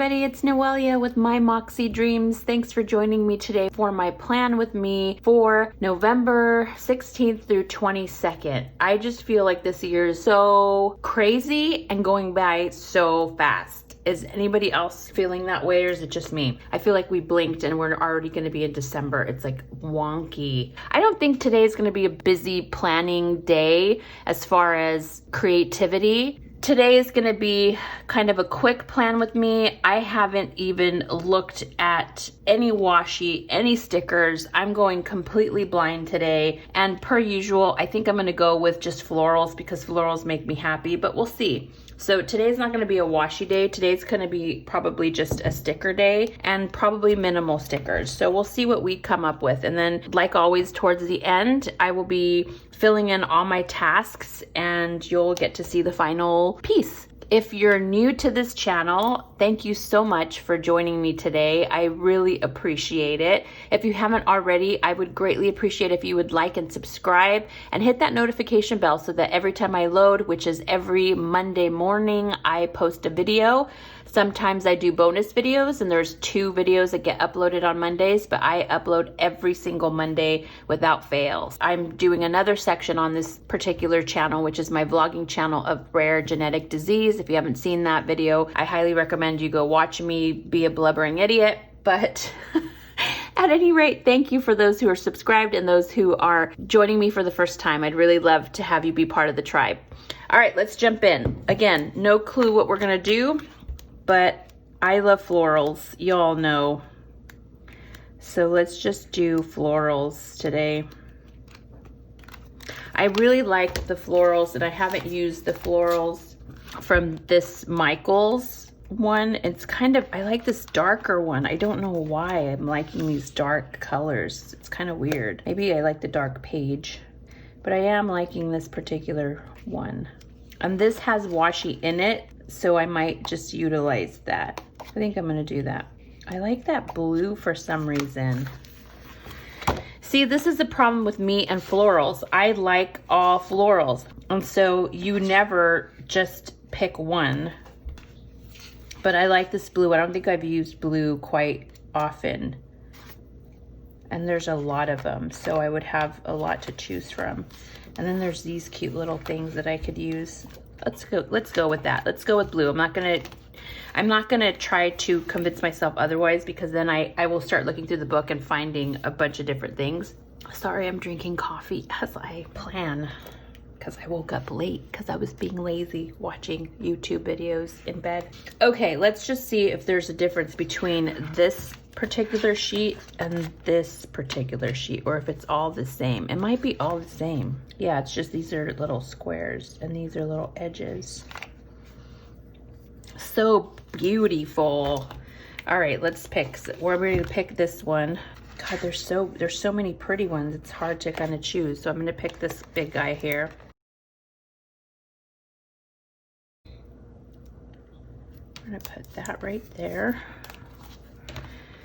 everybody, it's Noelia with My Moxie Dreams. Thanks for joining me today for my plan with me for November 16th through 22nd. I just feel like this year is so crazy and going by so fast. Is anybody else feeling that way, or is it just me? I feel like we blinked and we're already going to be in December. It's like wonky. I don't think today is going to be a busy planning day as far as creativity. Today is going to be kind of a quick plan with me. I haven't even looked at any washi, any stickers. I'm going completely blind today. And per usual, I think I'm going to go with just florals because florals make me happy, but we'll see. So today's not going to be a washi day. Today's going to be probably just a sticker day and probably minimal stickers. So we'll see what we come up with. And then like always towards the end, I will be filling in all my tasks and you'll get to see the final piece. If you're new to this channel, thank you so much for joining me today. I really appreciate it. If you haven't already, I would greatly appreciate if you would like and subscribe and hit that notification bell so that every time I load, which is every Monday morning, I post a video. Sometimes I do bonus videos and there's 2 videos that get uploaded on Mondays, but I upload every single Monday without fails. I'm doing another section on this particular channel, which is my vlogging channel of rare genetic disease. If you haven't seen that video, I highly recommend you go watch me be a blubbering idiot. But at any rate, thank you for those who are subscribed and those who are joining me for the first time. I'd really love to have you be part of the tribe. All right, let's jump in. Again, no clue what we're gonna do, but I love florals, y'all know. So let's just do florals today. I really like the florals, and I haven't used the florals from this Michaels one. It's kind of, I like this darker one. I don't know why I'm liking these dark colors. It's kind of weird. Maybe I like the dark page, but I am liking this particular one. And this has washi in it, so I might just utilize that. I think I'm gonna do that. I like that blue for some reason. See, this is the problem with me and florals. I like all florals. And so you never just pick one. But I like this blue. I don't think I've used blue quite often. And there's a lot of them, so I would have a lot to choose from. And then there's these cute little things that I could use. Let's go with that. Let's go with blue. I'm not gonna try to convince myself otherwise, because then I will start looking through the book and finding a bunch of different things. Sorry, I'm drinking coffee as I plan, because I woke up late because I was being lazy watching YouTube videos in bed. Okay, let's just see if there's a difference between this particular sheet and this particular sheet, or if it's all the same. It might be all the same. Yeah, it's just these are little squares and these are little edges. So beautiful. All right, let's pick. We're going to pick this one. God, there's so many pretty ones. It's hard to kind of choose. So I'm going to pick this big guy here. I'm going to put that right there.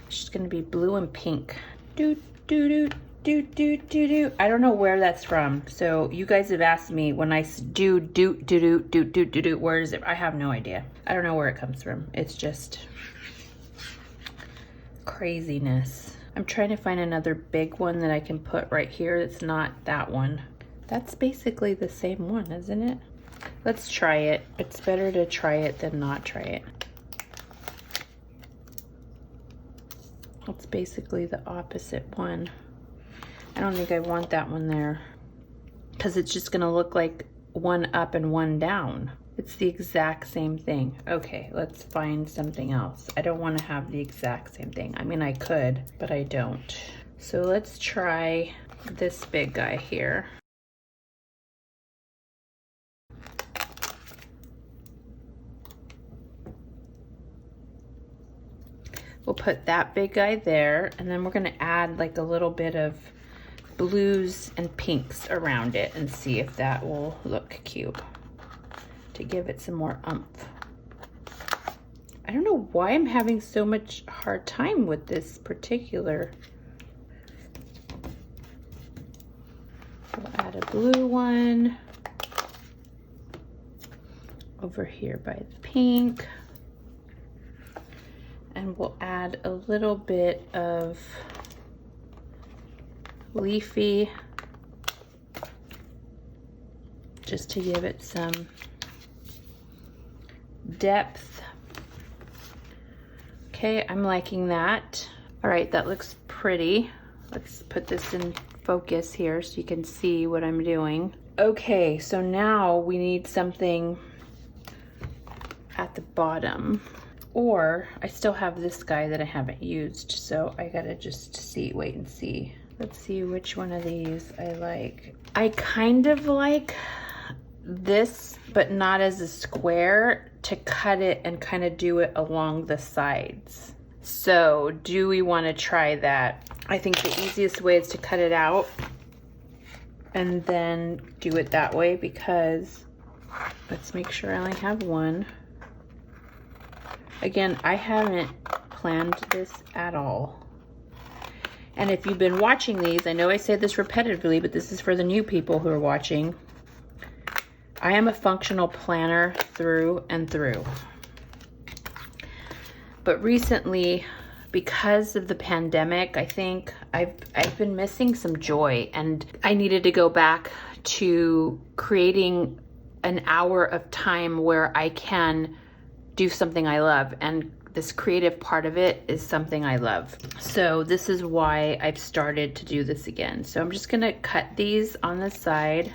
It's just gonna be blue and pink. I don't know where that's from. So you guys have asked me when I do, where is it? I have no idea. I don't know where it comes from. It's just craziness. I'm trying to find another big one that I can put right here. That's not that one. That's basically the same one, isn't it? Let's try it. It's better to try it than not try it. It's basically the opposite one. I don't think I want that one there because it's just gonna look like one up and one down. It's the exact same thing. Okay, let's find something else. I don't want to have the exact same thing. I mean, I could, but I don't. So let's try this big guy here. We'll put that big guy there, and then we're gonna add like a little bit of blues and pinks around it and see if that will look cute to give it some more oomph. I don't know why I'm having so much hard time with this particular. We'll add a blue one over here by the pink. And we'll add a little bit of leafy just to give it some depth. Okay, I'm liking that. All right, that looks pretty. Let's put this in focus here so you can see what I'm doing. Okay, so now we need something at the bottom. Or I still have this guy that I haven't used, so I gotta just wait and see. Let's see which one of these I like. I kind of like this, but not as a square, to cut it and kind of do it along the sides. So do we want to try that? I think the easiest way is to cut it out and then do it that way, because let's make sure I only have one. Again, I haven't planned this at all. And if you've been watching these, I know I say this repetitively, but this is for the new people who are watching. I am a functional planner through and through. But recently, because of the pandemic, I think I've been missing some joy, and I needed to go back to creating an hour of time where I can do something I love, and this creative part of it is something I love. So this is why I've started to do this again. So I'm just gonna cut these on the side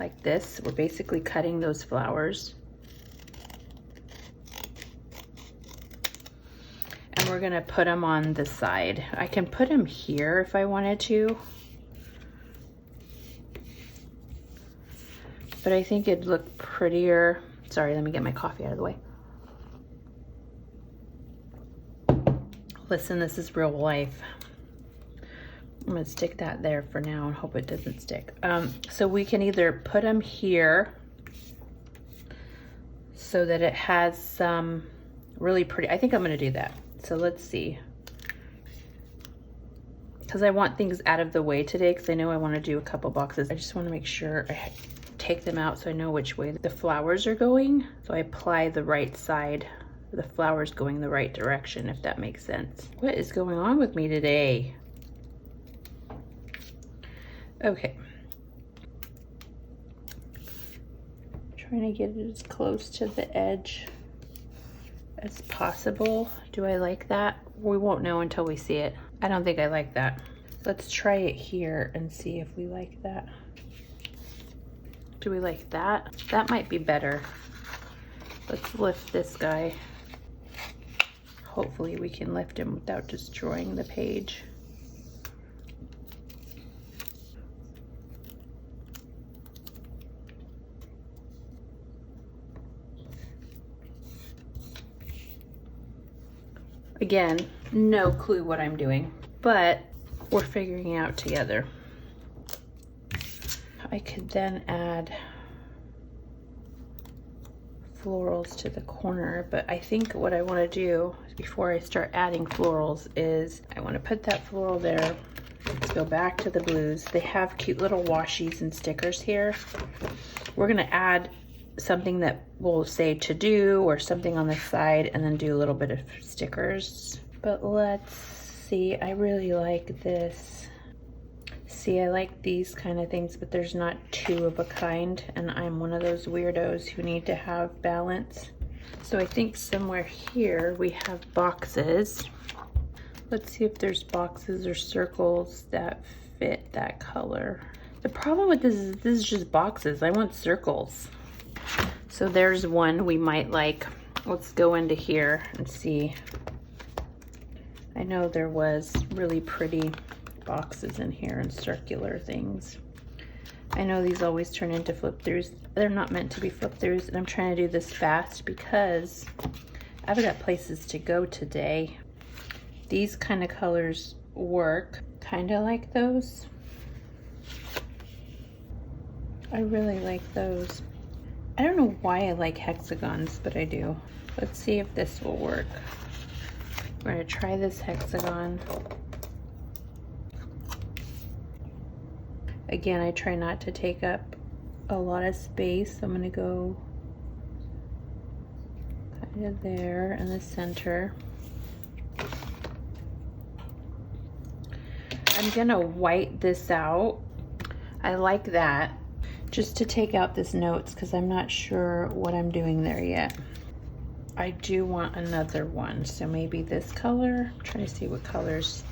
like this. We're basically cutting those flowers. And we're gonna put them on the side. I can put them here if I wanted to, but I think it'd look prettier. Sorry, let me get my coffee out of the way. Listen, this is real life. I'm gonna stick that there for now and hope it doesn't stick. So we can either put them here so that it has some really pretty, I think I'm gonna do that. So let's see. Because I want things out of the way today, because I know I wanna do a couple boxes. I just wanna make sure I take them out so I know which way the flowers are going. So I apply the right side, the flowers going the right direction, if that makes sense. What is going on with me today? Okay. Trying to get it as close to the edge as possible. Do I like that? We won't know until we see it. I don't think I like that. Let's try it here and see if we like that. Do we like that? That might be better. Let's lift this guy. Hopefully we can lift him without destroying the page. Again, no clue what I'm doing, but we're figuring it out together. I could then add florals to the corner, but I think what I want to do before I start adding florals is I want to put that floral there. Let's go back to the blues. They have cute little washies and stickers here. We're going to add something that will say to do or something on the side, and then do a little bit of stickers. But let's see, I really like this. See, I like these kind of things, but there's not two of a kind, and I'm one of those weirdos who need to have balance. So I think somewhere here we have boxes. Let's see if there's boxes or circles that fit that color. The problem with this is just boxes. I want circles. So there's one we might like. Let's go into here and see. I know there was really pretty boxes in here and circular things. I know these always turn into flip throughs. They're not meant to be flip throughs, and I'm trying to do this fast because I've got places to go today. These kind of colors work, kind of like those. I really like those. I don't know why I like hexagons, but I do. Let's see if this will work. We're gonna try this hexagon. Again, I try not to take up a lot of space. I'm gonna go kind there in the center. I'm gonna white this out. I like that, just to take out this notes because I'm not sure what I'm doing there yet. I do want another one, so maybe this color. I'm trying to see what colors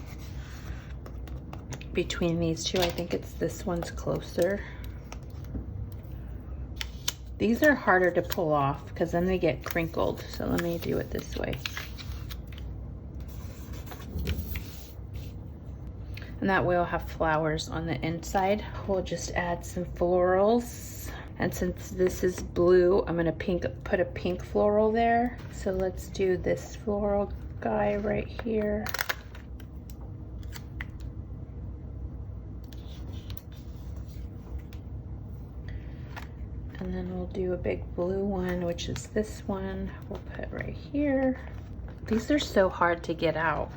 between these two. I think it's this one's closer. These are harder to pull off because then they get crinkled. So let me do it this way. And that way I'll have flowers on the inside. We'll just add some florals. And since this is blue, I'm gonna put a pink floral there. So let's do this floral guy right here. And then we'll do a big blue one, which is this one. We'll put right here. These are so hard to get out.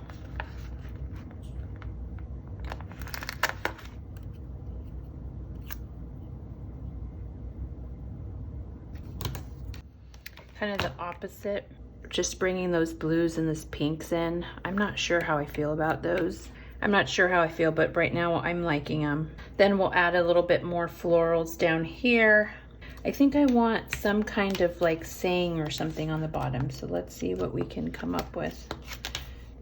Kind of the opposite, just bringing those blues and this pinks in. I'm not sure how I feel about those. I'm not sure how I feel, but right now I'm liking them. Then we'll add a little bit more florals down here. I think I want some kind of like saying or something on the bottom. So let's see what we can come up with.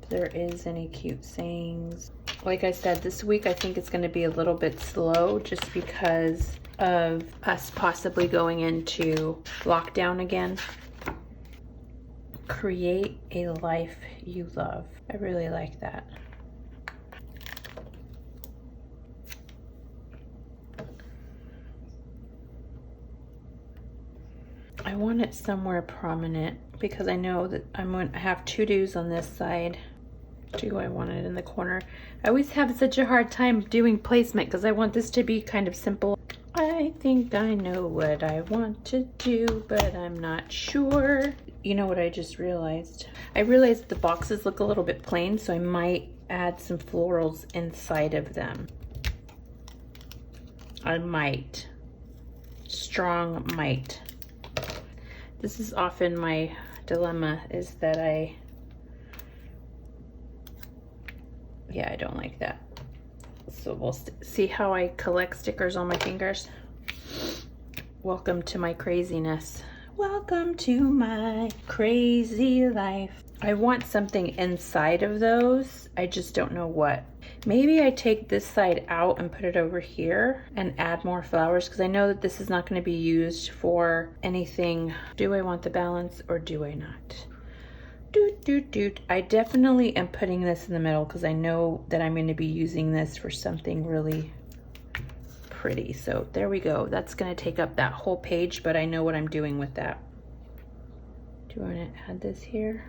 If there is any cute sayings. Like I said, this week I think it's gonna be a little bit slow just because of us possibly going into lockdown again. Create a life you love. I really like that. I want it somewhere prominent because I know that I'm going to have to-dos on this side. Do I want it in the corner? I always have such a hard time doing placement because I want this to be kind of simple. I think I know what I want to do, but I'm not sure. You know what I just realized? I realized the boxes look a little bit plain, so I might add some florals inside of them. I might. Strong might. This is often my dilemma, is that I don't like that. So we'll see how I collect stickers on my fingers. Welcome to my craziness. Welcome to my crazy life. I want something inside of those. I just don't know what. Maybe I take this side out and put it over here and add more flowers because I know that this is not going to be used for anything. Do I want the balance or do I not? I definitely am putting this in the middle because I know that I'm going to be using this for something really pretty. So there we go. That's going to take up that whole page, but I know what I'm doing with that. Do I want to add this here?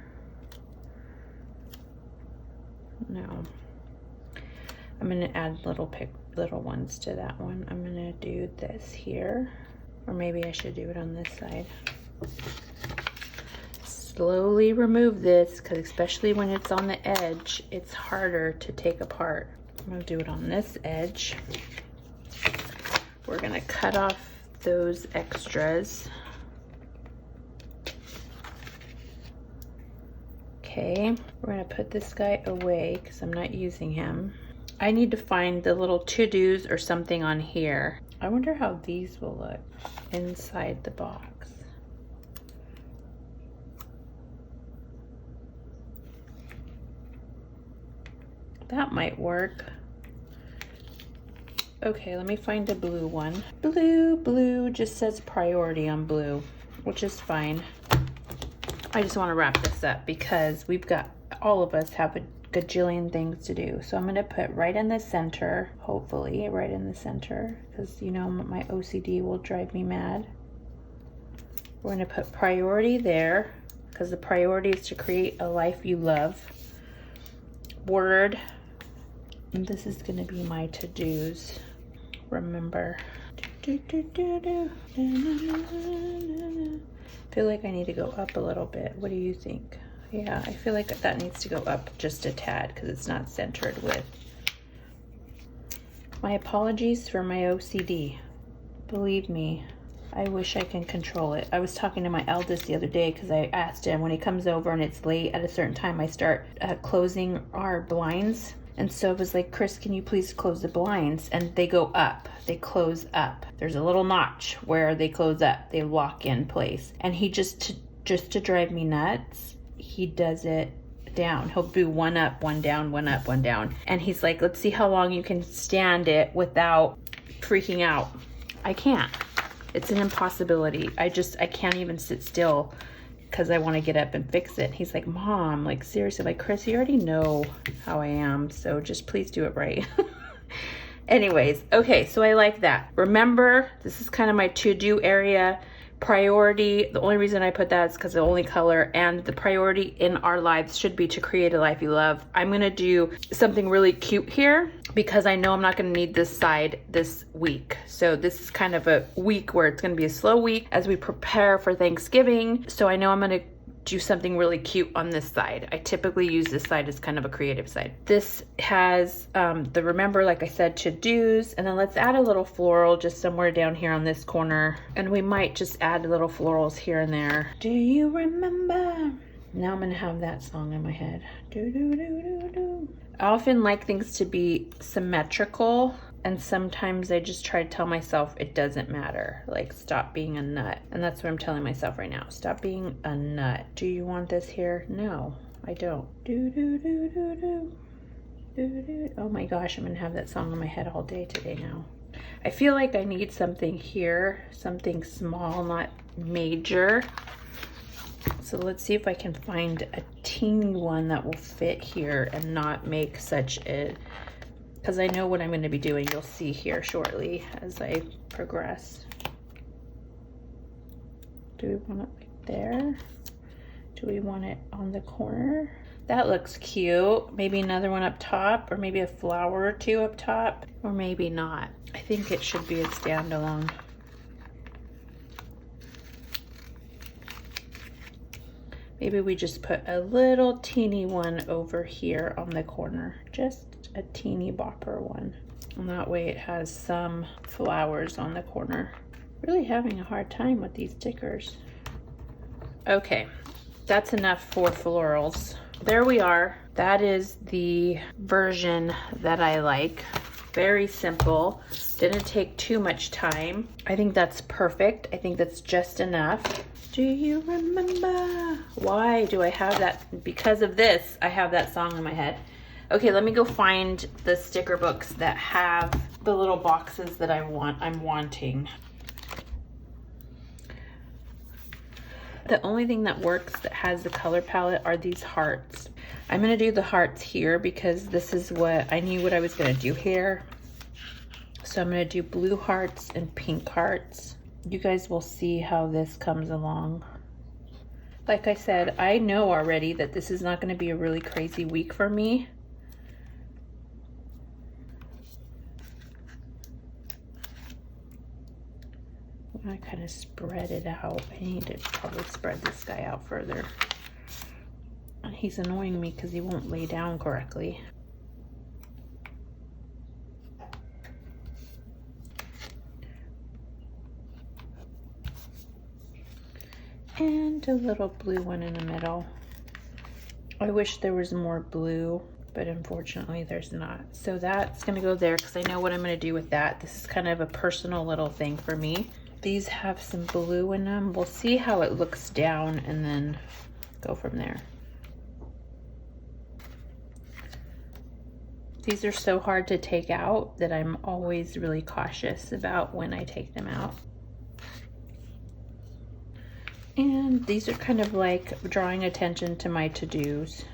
No. I'm going to add little ones to that one. I'm going to do this here, or maybe I should do it on this side. Slowly remove this because especially when it's on the edge, it's harder to take apart. I'm going to do it on this edge. We're going to cut off those extras. Okay, we're going to put this guy away because I'm not using him. I need to find the little to-dos or something on here. I wonder how these will look inside the box. That might work. Okay, let me find a blue one. Blue just says priority on blue, which is fine. I just want to wrap this up because we've got, all of us have a gajillion things to do. So I'm going to put right in the center, hopefully right in the center, because you know my OCD will drive me mad. We're going to put priority there because the priority is to create a life you love. Word. And this is going to be my to-dos. Remember. I feel like I need to go up a little bit. What do you think? Yeah, I feel like that needs to go up just a tad because it's not centered with. My apologies for my OCD. Believe me, I wish I can control it. I was talking to my eldest the other day because I asked him when he comes over and it's late at a certain time, I start closing our blinds. And so it was like, Chris, can you please close the blinds? And they go up, they close up. There's a little notch where they close up, they lock in place. And he just to drive me nuts, he does it down. He'll do one up, one down, one up, one down. And he's like, let's see how long you can stand it without freaking out. I can't. It's an impossibility. I can't even sit still because I want to get up and fix it. He's like, Mom, like seriously, like Chris, you already know how I am, so just please do it right. Anyways, okay, so I like that. Remember, this is kind of my to-do area. Priority, the only reason I put that is because the only color, and the priority in our lives should be to create a life you love. I'm gonna do something really cute here because I know I'm not gonna need this side this week. So this is kind of a week where it's gonna be a slow week as we prepare for Thanksgiving. So I know I'm gonna do something really cute on this side. I typically use this side as kind of a creative side. This has the remember, like I said, to-dos, and then let's add a little floral just somewhere down here on this corner. And we might just add little florals here and there. Do you remember? Now I'm gonna have that song in my head. Do, do, do, do, do. I often like things to be symmetrical, and sometimes I just try to tell myself it doesn't matter. Like, stop being a nut. And that's what I'm telling myself right now. Stop being a nut. Do you want this here? No, I don't. Do, do, do, do, do. Do, do. Oh my gosh, I'm gonna have that song in my head all day today now. I feel like I need something here, something small, not major. So let's see if I can find a teeny one that will fit here and not make such a, because I know what I'm going to be doing. You'll see here shortly as I progress. Do we want it like there? Do we want it on the corner? That looks cute. Maybe another one up top, or maybe a flower or two up top, or maybe not. I think it should be a standalone. Maybe we just put a little teeny one over here on the corner. Just a teeny bopper one. And that way it has some flowers on the corner. Really having a hard time with these stickers. Okay, that's enough for florals. There we are. That is the version that I like. Very simple. Didn't take too much time. I think that's perfect. I think that's just enough. Do you remember? Why do I have that? Because of this, I have that song in my head. Okay, let me go find the sticker books that have the little boxes that I'm wanting. The only thing that works that has the color palette are these hearts. I'm gonna do the hearts here because this is what I knew what I was gonna do here. So I'm gonna do blue hearts and pink hearts. You guys will see how this comes along. Like I said, I know already that this is not gonna be a really crazy week for me. I kind of spread it out. I need to probably spread this guy out further. He's annoying me because he won't lay down correctly. And a little blue one in the middle. I wish there was more blue, but unfortunately there's not. So that's gonna go there because I know what I'm gonna do with that. This is kind of a personal little thing for me. These have some blue in them. We'll see how it looks down and then go from there. These are so hard to take out that I'm always really cautious about when I take them out. And these are kind of like drawing attention to my to-dos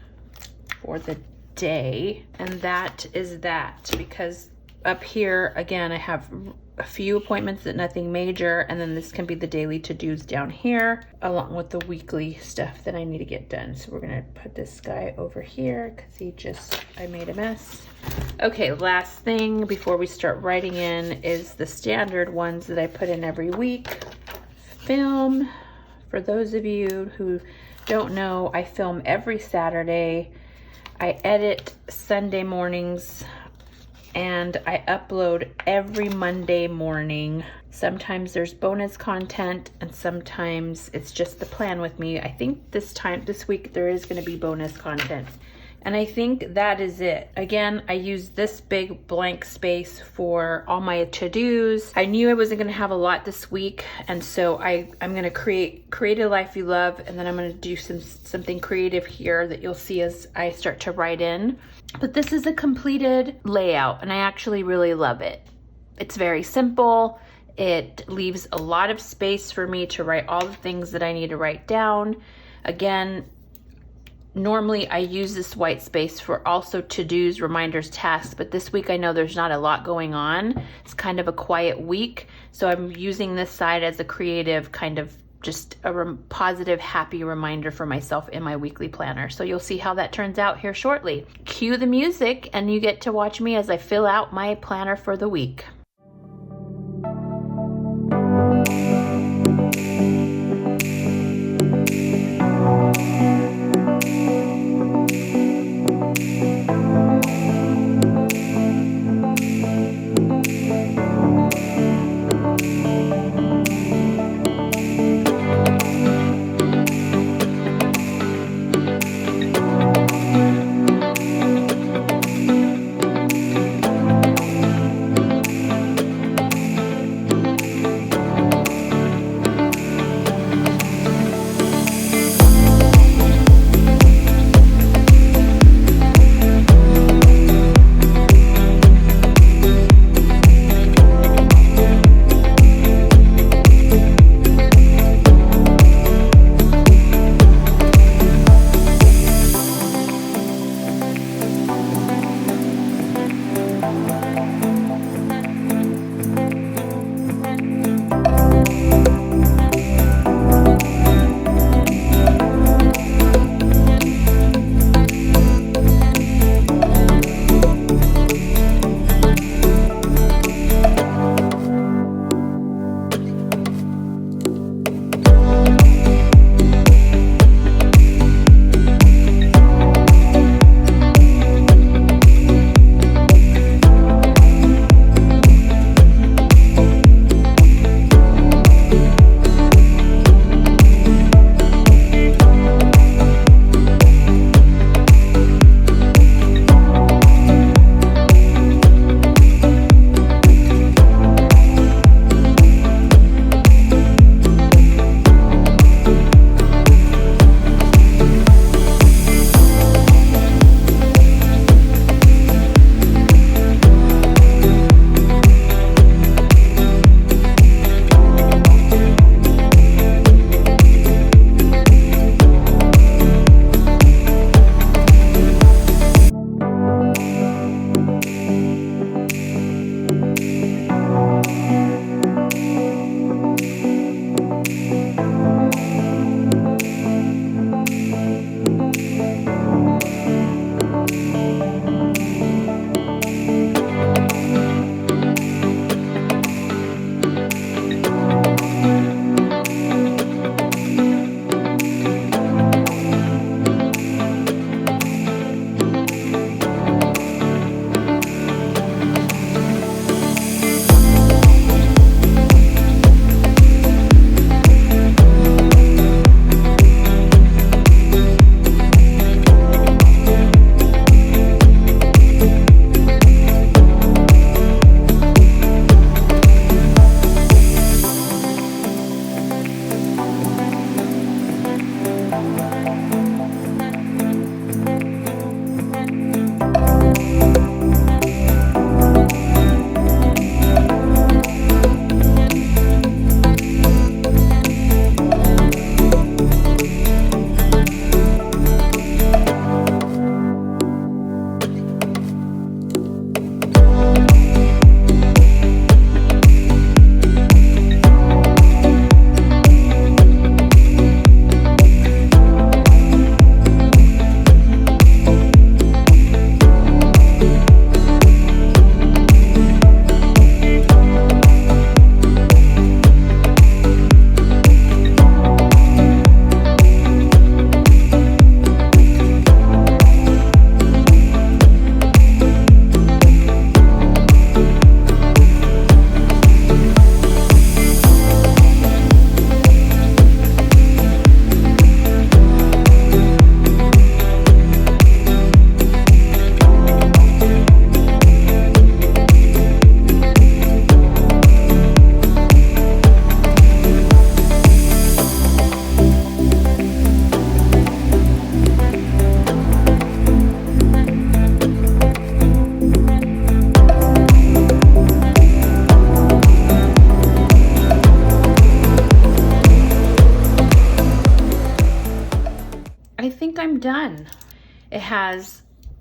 for the day. And that is that, because up here, again, I have a few appointments that nothing major, and then this can be the daily to-dos down here, along with the weekly stuff that I need to get done. So we're gonna put this guy over here because I made a mess. Okay, last thing before we start writing in is the standard ones that I put in every week. Film. For those of you who don't know, I film every Saturday. I edit Sunday mornings and I upload every Monday morning. Sometimes there's bonus content and sometimes it's just the plan with me. I think this week there is going to be bonus content. And I think that is it. Again, I used this big blank space for all my to-dos. I knew I wasn't gonna have a lot this week, and so I'm gonna create a life you love, and then I'm gonna do something creative here that you'll see as I start to write in. But this is a completed layout, and I actually really love it. It's very simple. It leaves a lot of space for me to write all the things that I need to write down. Again, normally I use this white space for also to-dos, reminders, tasks, but this week I know there's not a lot going on. It's kind of a quiet week, so I'm using this side as a creative kind of just a positive, happy reminder for myself in my weekly planner. So you'll see how that turns out here shortly. Cue the music and you get to watch me as I fill out my planner for the week. done. It has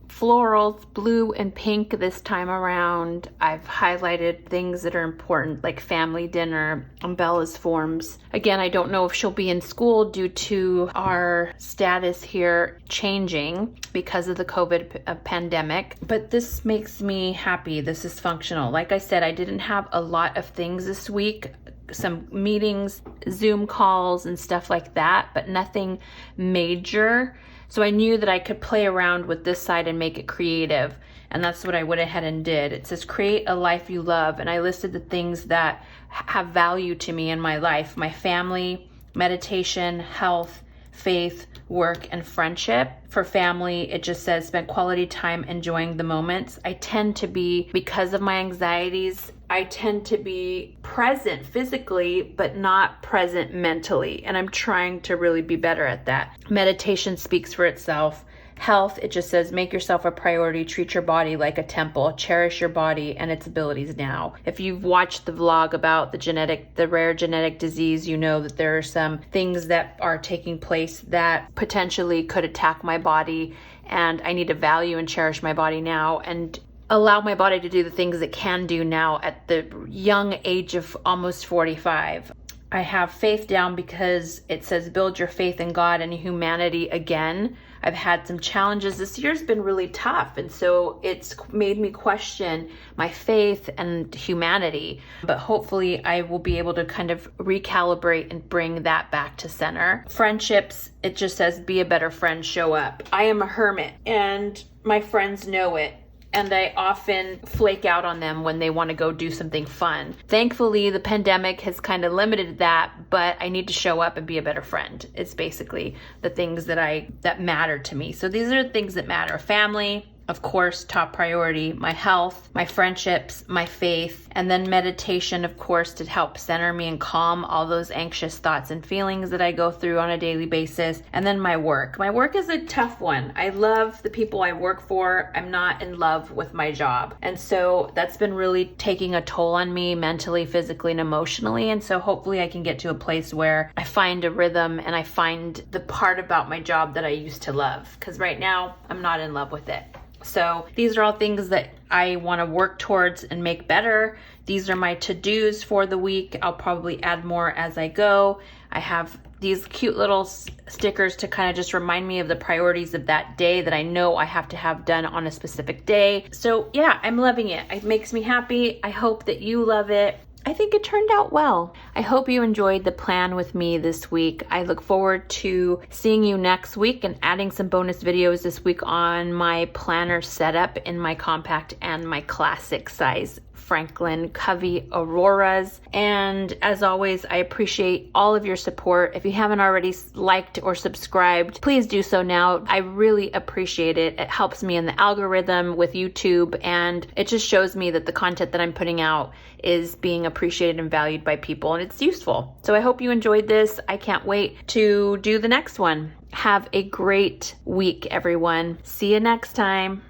florals, blue and pink this time around. I've highlighted things that are important, like family dinner, Bella's forms. Again, I don't know if she'll be in school due to our status here changing because of the COVID pandemic, but this makes me happy. This is functional. Like I said, I didn't have a lot of things this week, some meetings, Zoom calls and stuff like that, but nothing major. So I knew that I could play around with this side and make it creative. And that's what I went ahead and did. It says, create a life you love. And I listed the things that have value to me in my life: my family, meditation, health, faith, work, and friendship. For family, it just says spend quality time enjoying the moments. I tend to be, because of my anxieties, I tend to be present physically, but not present mentally. And I'm trying to really be better at that. Meditation speaks for itself. Health, it just says make yourself a priority, treat your body like a temple, cherish your body and its abilities now. If you've watched the vlog about the rare genetic disease, you know that there are some things that are taking place that potentially could attack my body, and I need to value and cherish my body now and allow my body to do the things it can do now at the young age of almost 45. I have faith down because it says build your faith in God and humanity again. I've had some challenges. This year's been really tough, and so it's made me question my faith and humanity. But hopefully I will be able to kind of recalibrate and bring that back to center. Friendships, it just says be a better friend, show up. I am a hermit and my friends know it. And I often flake out on them when they want to go do something fun. Thankfully, the pandemic has kind of limited that, but I need to show up and be a better friend. It's basically the things that matter to me. So these are the things that matter. Family, of course, top priority, my health, my friendships, my faith, and then meditation, of course, to help center me and calm all those anxious thoughts and feelings that I go through on a daily basis. And then my work. My work is a tough one. I love the people I work for. I'm not in love with my job. And so that's been really taking a toll on me mentally, physically, and emotionally. And so hopefully I can get to a place where I find a rhythm and I find the part about my job that I used to love. Because right now I'm not in love with it. So these are all things that I want to work towards and make better. These are my to-dos for the week. I'll probably add more as I go. I have these cute little stickers to kind of just remind me of the priorities of that day that I know I have to have done on a specific day. So yeah, I'm loving it. It makes me happy. I hope that you love it. I think it turned out well. I hope you enjoyed the plan with me this week. I look forward to seeing you next week and adding some bonus videos this week on my planner setup in my compact and my classic size Franklin Covey Auroras. And as always, I appreciate all of your support. If you haven't already liked or subscribed, please do so now. I really appreciate it. It helps me in the algorithm with YouTube, and it just shows me that the content that I'm putting out is being appreciated and valued by people, and it's useful. So I hope you enjoyed this. I can't wait to do the next one. Have a great week, everyone. See you next time.